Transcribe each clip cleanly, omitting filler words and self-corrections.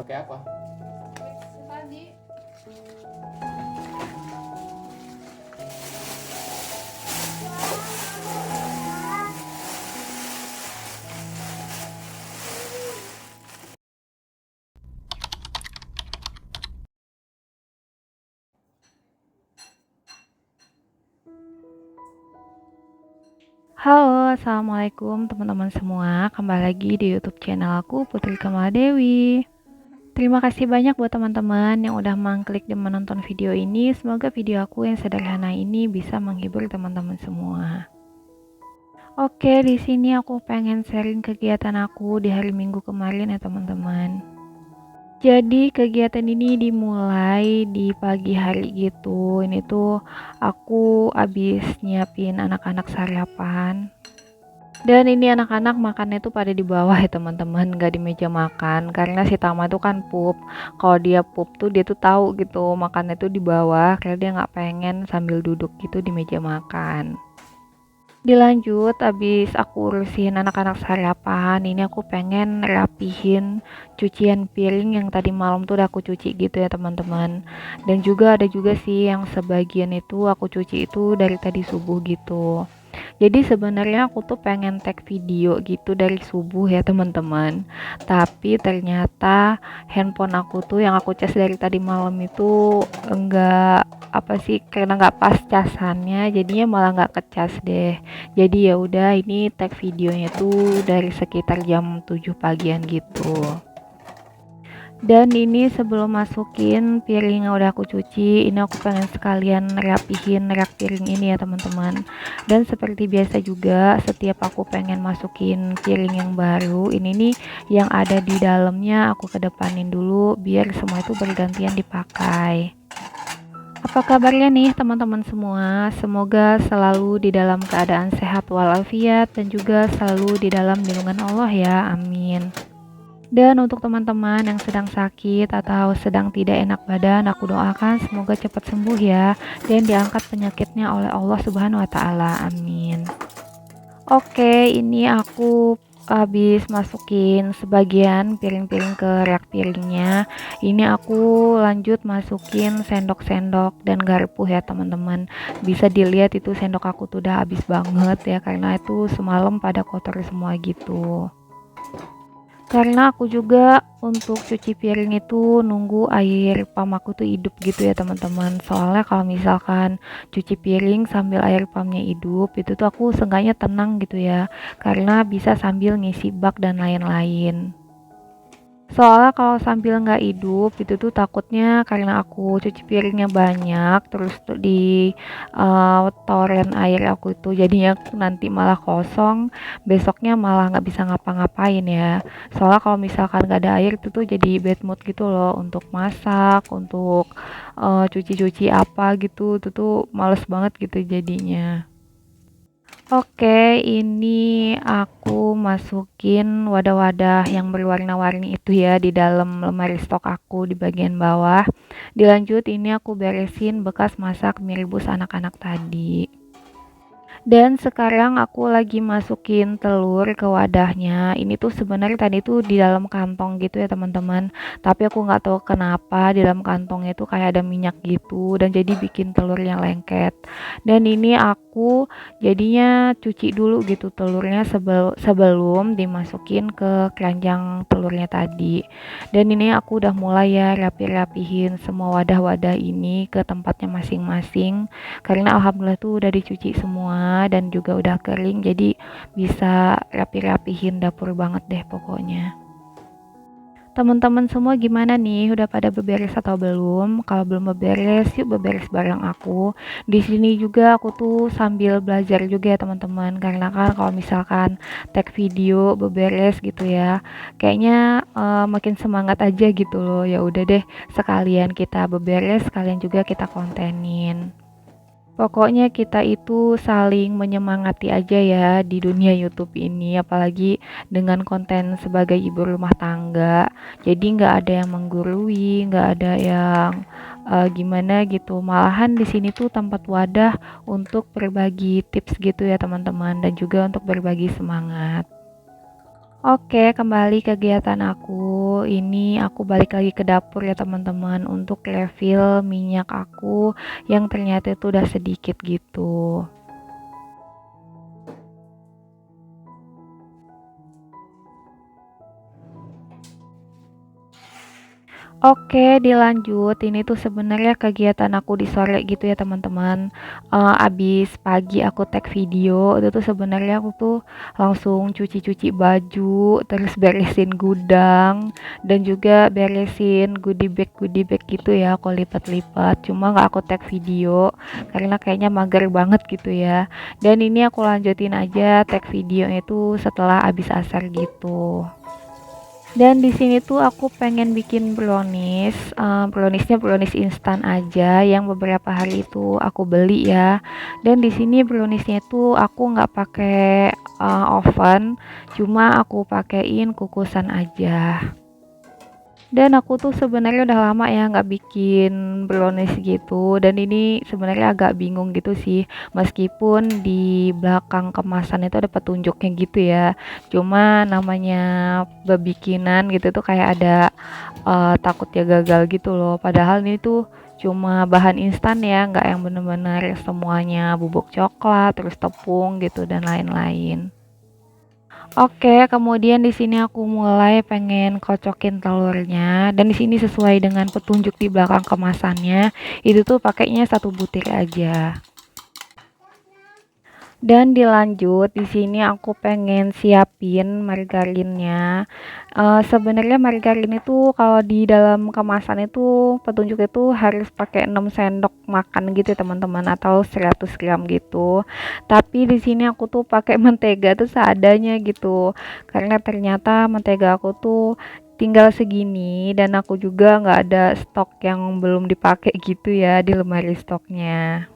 Pakai apa? Tadi. Halo, assalamualaikum teman-teman semua. Kembali lagi di YouTube channel aku, Putri Kamaladewi. Terima kasih banyak buat teman-teman yang udah mengklik dan menonton video ini. Semoga video aku yang sederhana ini bisa menghibur teman-teman semua. Oke, di sini aku pengen sharing kegiatan aku di hari Minggu kemarin ya teman-teman. Jadi kegiatan ini dimulai di pagi hari gitu. Ini tuh aku abis nyiapin anak-anak sarapan. Dan ini anak-anak makannya tuh pada di bawah ya teman-teman, gak di meja makan. Karena si Tama tuh kan pup. Kalau dia pup tuh dia tuh tahu gitu makannya tuh di bawah, karena dia nggak pengen sambil duduk gitu di meja makan. Dilanjut, abis aku urusin anak-anak sarapan, ini aku pengen rapihin cucian piring yang tadi malam tuh udah aku cuci gitu ya teman-teman. Dan juga ada juga sih yang sebagian itu aku cuci itu dari tadi subuh gitu. Jadi sebenarnya aku tuh pengen tag video gitu dari subuh ya teman-teman. Tapi ternyata handphone aku tuh yang aku cas dari tadi malam itu enggak apa sih, karena nggak pas casannya jadinya malah nggak kecas deh. Jadi ya udah, ini tag videonya tuh dari sekitar jam 7 pagian gitu. Dan ini sebelum masukin piring yang udah aku cuci, ini aku pengen sekalian rapihin rak piring ini ya teman-teman. Dan seperti biasa juga, setiap aku pengen masukin piring yang baru, ini nih yang ada di dalamnya aku kedepanin dulu biar semua itu bergantian dipakai. Apa kabarnya nih teman-teman semua? Semoga selalu di dalam keadaan sehat walafiat dan juga selalu di dalam lindungan Allah ya, amin. Dan untuk teman-teman yang sedang sakit atau sedang tidak enak badan, aku doakan semoga cepat sembuh ya dan diangkat penyakitnya oleh Allah Subhanahu wa taala. Amin. Oke, ini aku habis masukin sebagian piring-piring ke rak piringnya. Ini aku lanjut masukin sendok-sendok dan garpu ya teman-teman. Bisa dilihat itu sendok aku tuh udah habis banget ya, karena itu semalam pada kotor semua gitu. Karena aku juga untuk cuci piring itu nunggu air pam aku tuh hidup gitu ya teman-teman. Soalnya kalau misalkan cuci piring sambil air pamnya hidup, itu tuh aku seenggaknya tenang gitu ya, karena bisa sambil ngisi bak dan lain-lain. Soalnya kalau sambil nggak hidup itu tuh takutnya karena aku cuci piringnya banyak terus tuh di toren air aku itu jadinya nanti malah kosong, besoknya malah nggak bisa ngapa-ngapain ya. Soalnya kalau misalkan nggak ada air itu tuh jadi bad mood gitu loh untuk masak, untuk cuci-cuci apa gitu, itu tuh males banget gitu jadinya. Oke, ini aku masukin wadah-wadah yang berwarna-warni itu ya di dalam lemari stok aku di bagian bawah. Dilanjut, ini aku beresin bekas masak mie rebus anak-anak tadi. Dan sekarang aku lagi masukin telur ke wadahnya. Ini tuh sebenarnya tadi tuh di dalam kantong gitu ya teman-teman. Tapi aku nggak tahu kenapa di dalam kantongnya tuh kayak ada minyak gitu dan jadi bikin telur yang lengket. Dan ini aku jadinya cuci dulu gitu telurnya sebelum dimasukin ke keranjang telurnya tadi. Dan ini aku udah mulai ya rapi-rapihin semua wadah-wadah ini ke tempatnya masing-masing. Karena alhamdulillah tuh udah dicuci semua dan juga udah kering, jadi bisa rapi-rapihin dapur banget deh pokoknya. Teman-teman semua gimana nih? Udah pada beberes atau belum? Kalau belum beberes, yuk beberes bareng aku. Di sini juga aku tuh sambil belajar juga ya teman-teman. Karena kan kalau misalkan tag video beberes gitu ya, kayaknya makin semangat aja gitu loh. Ya udah deh, sekalian kita beberes, sekalian juga kita kontenin. Pokoknya kita itu saling menyemangati aja ya di dunia YouTube ini, apalagi dengan konten sebagai ibu rumah tangga. Jadi nggak ada yang menggurui, nggak ada yang gimana gitu. Malahan di sini tuh tempat wadah untuk berbagi tips gitu ya teman-teman, dan juga untuk berbagi semangat. Oke, kembali kegiatan aku. Ini aku balik lagi ke dapur ya teman-teman untuk refill minyak aku yang ternyata itu udah sedikit gitu. Oke, dilanjut. Ini tuh sebenarnya kegiatan aku di sore gitu ya teman-teman. Abis pagi aku tag video, itu tuh sebenarnya aku tuh langsung cuci-cuci baju, terus beresin gudang, dan juga beresin goodie bag gitu ya. Aku lipat-lipat. Cuma nggak aku tag video karena kayaknya mager banget gitu ya. Dan ini aku lanjutin aja tag video itu setelah abis asar gitu. Dan di sini tuh aku pengen bikin brownies, browniesnya brownies instan aja yang beberapa hari itu aku beli ya. Dan di sini browniesnya tuh aku nggak pakai oven, cuma aku pakein kukusan aja. Dan aku tuh sebenarnya udah lama ya nggak bikin brownies gitu, dan ini sebenarnya agak bingung gitu sih, meskipun di belakang kemasan itu ada petunjuknya gitu ya. Cuma namanya bebikinan gitu tuh kayak ada takutnya gagal gitu loh. Padahal ini tuh cuma bahan instan ya, nggak yang bener-bener semuanya bubuk coklat, terus tepung gitu dan lain-lain. Oke, kemudian di sini aku mulai pengen kocokin telurnya, dan di sini sesuai dengan petunjuk di belakang kemasannya, itu tuh pakainya 1 butir aja. Dan dilanjut di sini aku pengen siapin margarinnya. Sebenarnya margarin itu kalau di dalam kemasan itu petunjuk itu harus pakai 6 sendok makan gitu ya teman-teman, atau 100 gram gitu. Tapi di sini aku tuh pakai mentega tuh seadanya gitu. Karena ternyata mentega aku tuh tinggal segini, dan aku juga nggak ada stok yang belum dipakai gitu ya di lemari stoknya.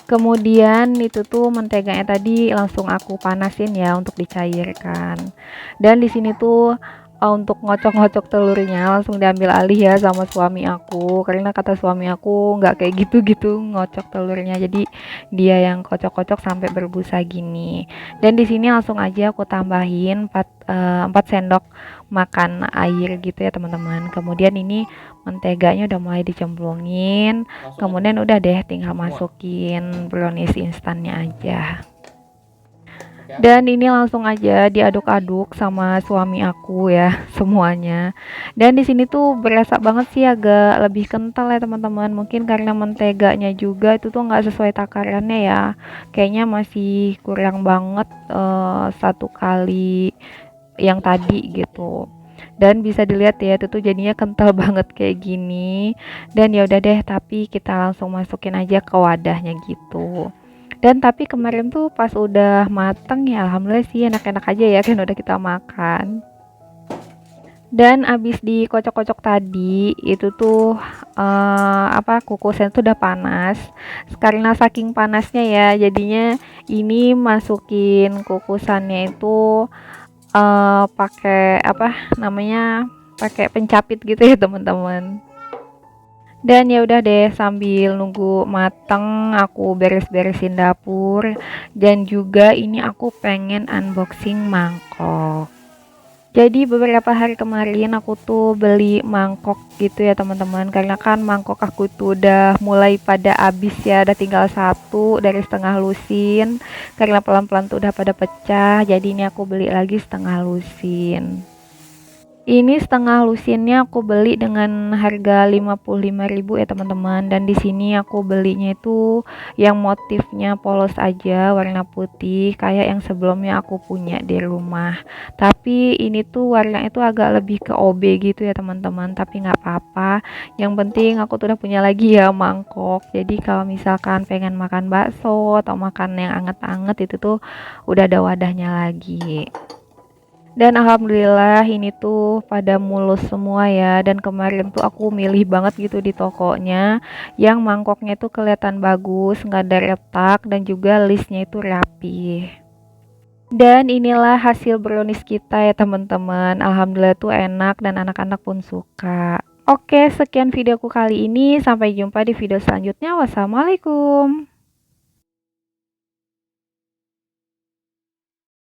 Kemudian itu tuh menteganya tadi langsung aku panasin ya untuk dicairkan. Dan di sini tuh untuk ngocok-ngocok telurnya langsung diambil alih ya sama suami aku, karena kata suami aku nggak kayak gitu ngocok telurnya, jadi dia yang kocok-kocok sampai berbusa gini. Dan di sini langsung aja aku tambahin 4 sendok makan air gitu ya teman-teman. Kemudian ini menteganya udah mulai dicemplungin, kemudian udah deh tinggal masukin brownies instannya aja. Dan ini langsung aja diaduk-aduk sama suami aku ya semuanya. Dan di sini tuh berasa banget sih agak lebih kental ya teman-teman. Mungkin karena menteganya juga itu tuh nggak sesuai takarannya ya. Kayaknya masih kurang banget 1 kali yang tadi gitu. Dan bisa dilihat ya itu tuh jadinya kental banget kayak gini. Dan ya udah deh, tapi kita langsung masukin aja ke wadahnya gitu. Dan tapi kemarin tuh pas udah mateng ya alhamdulillah sih enak-enak aja ya kan udah kita makan. Dan abis dikocok-kocok tadi itu tuh kukusnya tuh udah panas. Karena saking panasnya ya jadinya ini masukin kukusannya itu pakai pakai pencapit gitu ya teman-teman. Dan ya udah deh, sambil nunggu mateng aku beres-beresin dapur, dan juga ini aku pengen unboxing mangkok. Jadi beberapa hari kemarin aku tuh beli mangkok gitu ya teman-teman, karena kan mangkok aku tuh udah mulai pada habis ya, udah tinggal 1 dari setengah lusin, karena pelan-pelan tuh udah pada pecah, jadi ini aku beli lagi setengah lusin. Ini setengah lusinnya aku beli dengan harga 55.000 ya teman-teman, dan di sini aku belinya itu yang motifnya polos aja warna putih kayak yang sebelumnya aku punya di rumah. Tapi ini tuh warnanya itu agak lebih ke OB gitu ya teman-teman, tapi nggak apa-apa. Yang penting aku tuh udah punya lagi ya mangkok. Jadi kalau misalkan pengen makan bakso atau makan yang anget-anget itu tuh udah ada wadahnya lagi. Dan alhamdulillah ini tuh pada mulus semua ya, dan kemarin tuh aku milih banget gitu di tokonya yang mangkoknya tuh kelihatan bagus, nggak ada retak, dan juga listnya itu rapi. Dan inilah hasil brownies kita ya teman-teman. Alhamdulillah tuh enak dan anak-anak pun suka. Oke, sekian videoku kali ini, sampai jumpa di video selanjutnya. Wassalamualaikum.